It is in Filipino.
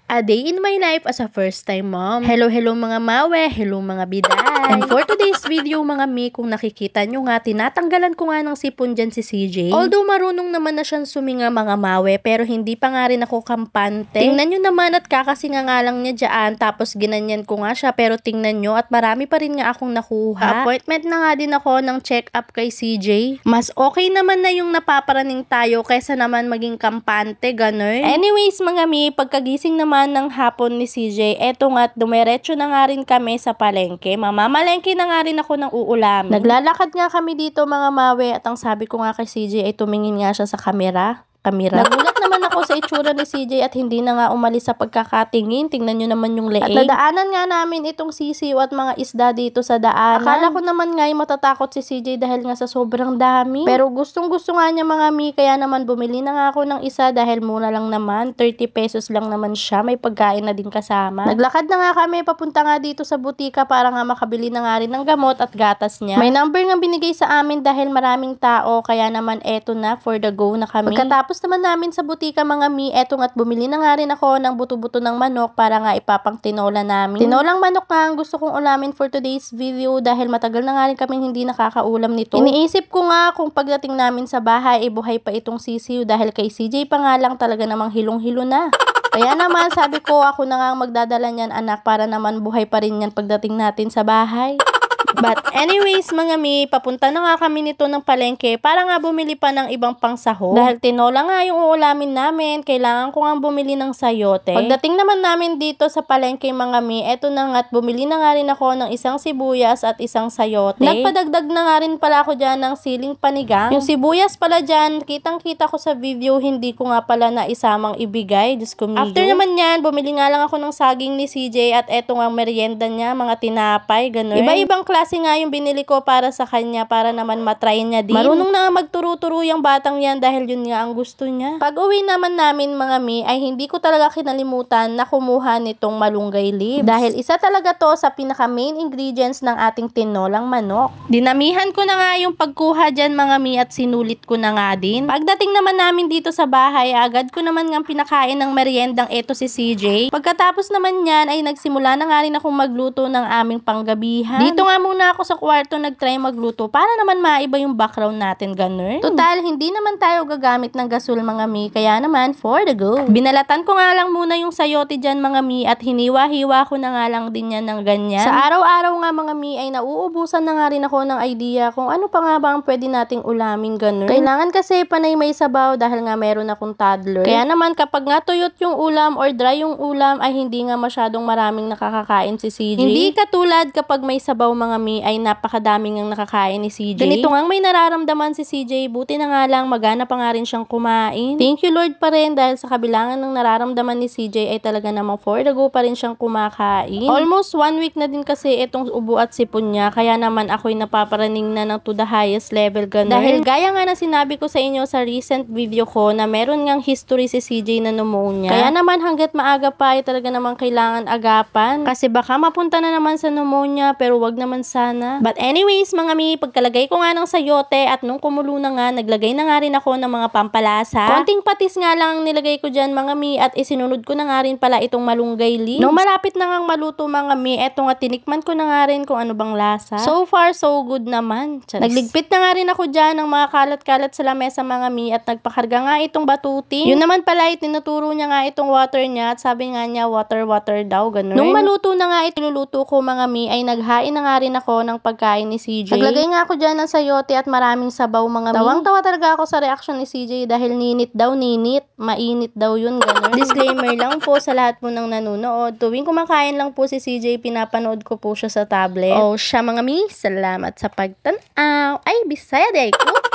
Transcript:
A day in my life as a first-time mom. Hello mga mawe, hello mga biday. And for today's video mga mi, kung nakikita nyo nga, tinatanggalan ko nga ng sipon dyan si CJ. Although marunong naman na siyang suminga mga mawe, pero hindi pa nga rin ako kampante. Tingnan nyo naman at kakasinga nga lang niya dyan, tapos ginanyan ko nga siya, pero tingnan nyo at marami pa rin nga akong nakuha. Appointment na nga din ako ng check-up kay CJ. Mas okay naman na yung napaparaning tayo kaysa naman maging kampante, ganun. Anyways mga mi, pagkagising naman ng hapon ni CJ, eto nga't dumiretso na nga rin kami sa palengke. Mamamalengke na nga rin ako ng uulamin. Naglalakad nga kami dito mga mawe at ang sabi ko nga kay CJ ay tumingin nga siya sa kamera. Nagulat naman ako sa itsura ni CJ at hindi na nga umalis sa pagkakatingin. Tingnan nyo naman yung leeg. At nadaanan nga namin itong sisiw at mga isda dito sa daanan. Akala ko naman nga matatakot si CJ dahil nga sa sobrang dami. Pero gustong gusto nga niya mga mi, kaya naman bumili na nga ako ng isa dahil mura lang naman. 30 pesos lang naman siya. May pagkain na din kasama. Naglakad na nga kami papunta nga dito sa butika para nga makabili na nga rin ng gamot at gatas niya. May number nga binigay sa amin dahil maraming tao, kaya naman eto na, for the go na kami. Pagkatapos naman namin sa butika mga mi, eto nga't bumili na nga rin ako ng buto-buto ng manok para nga ipapang tinola namin. Tinolang manok nga ang gusto kong ulamin for today's video dahil matagal na nga rin kaming hindi nakakaulam nito. Iniisip ko nga kung pagdating namin sa bahay, buhay pa itong sisiw dahil kay CJ pa nga lang talaga namang hilong-hilo na. Kaya naman sabi ko, ako na nga magdadala niyan anak para naman buhay pa rin yan pagdating natin sa bahay. But anyways mga mi, papunta na nga kami nito ng palengke para nga bumili pa ng ibang pangsahog. Dahil tinola nga yung uulamin namin, kailangan ko nga bumili ng sayote. Pagdating naman namin dito sa palengke mga mi, eto na nga at bumili na nga rin ako ng isang sibuyas at isang sayote. Nagpadagdag na nga rin pala ako dyan ng siling panigang. Yung sibuyas pala dyan, kitang kita ko sa video, hindi ko nga pala na isamang ibigay. Diyos ko miyo. After naman yan, bumili nga lang ako ng saging ni CJ at eto nga merienda niya, mga tinapay, ganun. Iba-ibang klase nga yung binili ko para sa kanya para naman matry niya din. Marunong na nga magturo-turo yung batang yan dahil yun nga ang gusto niya. Pag uwi naman namin mga mi ay hindi ko talaga kinalimutan na kumuha nitong malunggay leaves. Dahil isa talaga to sa pinaka main ingredients ng ating tinolang manok. Dinamihan ko na nga yung pagkuha dyan mga mi at sinulit ko na nga din. Pagdating naman namin dito sa bahay, agad ko naman nga pinakain ng meriendang eto si CJ. Pagkatapos naman yan ay nagsimula na nga rin akong magluto ng aming panggabihan. Dito nga muna ako sa kwarto nagtry magluto para naman maiba yung background natin, ganun. Total, hindi naman tayo gagamit ng gasol mga mi, kaya naman for the go. Binalatan ko nga lang muna yung sayote dyan mga mi at hiniwa-hiwa ko na nga lang din yan ng ganyan. Sa araw-araw nga mga mi ay nauubusan na nga rin ako ng idea kung ano pa nga ba ang pwede nating ulamin, ganun. Kailangan kasi panay may sabaw dahil nga meron akong toddler. Kaya naman kapag nga tuyot yung ulam or dry yung ulam ay hindi nga masyadong maraming nakakakain si CJ. Hindi katulad kapag may sabaw mga mi ay napakadaming ang nakakain ni CJ. Ganito nga may nararamdaman si CJ, buti na nga lang magana pa nga rin siyang kumain. Thank you Lord pa rin dahil sa kabilangan ng nararamdaman ni CJ ay talaga namang for the go pa rin siyang kumakain. Almost 1 week na din kasi itong ubo at sipon niya, kaya naman ako'y napaparaning na ng to the highest level, ganun. Dahil gaya nga na sinabi ko sa inyo sa recent video ko na meron ngang history si CJ na pneumonia. Kaya naman hanggat maaga pa ay talaga namang kailangan agapan kasi baka mapunta na naman sa pneumonia, pero wag naman sana. But anyways mga mi, pagkalagay ko nga ng sayote at nung kumulo na nga, naglagay na nga rin ako ng mga pampalasa. Konting patis nga lang ang nilagay ko dyan mga mi at isinunod ko na nga rin pala itong malunggay leaves. Nung malapit na nga maluto mga mi, eto nga tinikman ko na nga rin kung ano bang lasa. So far so good naman. Charis. Nagligpit na nga rin ako dyan ng mga kalat-kalat sa lamesa mga mi at nagpakarga nga itong batuting. Yun naman pala tinuturo niya nga itong water niya at sabi nga niya water daw, ganun. Nung maluto na nga iluluto ko mga mi ay naghain na nga rin ako ng pagkain ni CJ. Naglagay nga ako dyan ng sayote at maraming sabaw mga mi. Tawang-tawa talaga ako sa reaction ni CJ dahil ninit daw, mainit daw yun, gano'n. Disclaimer lang po sa lahat po ng nanonood. Tuwing kumakain lang po si CJ, pinapanood ko po siya sa tablet. Oh, siya mga mi, salamat sa pagtanaw. Ay, Bisaya day ko.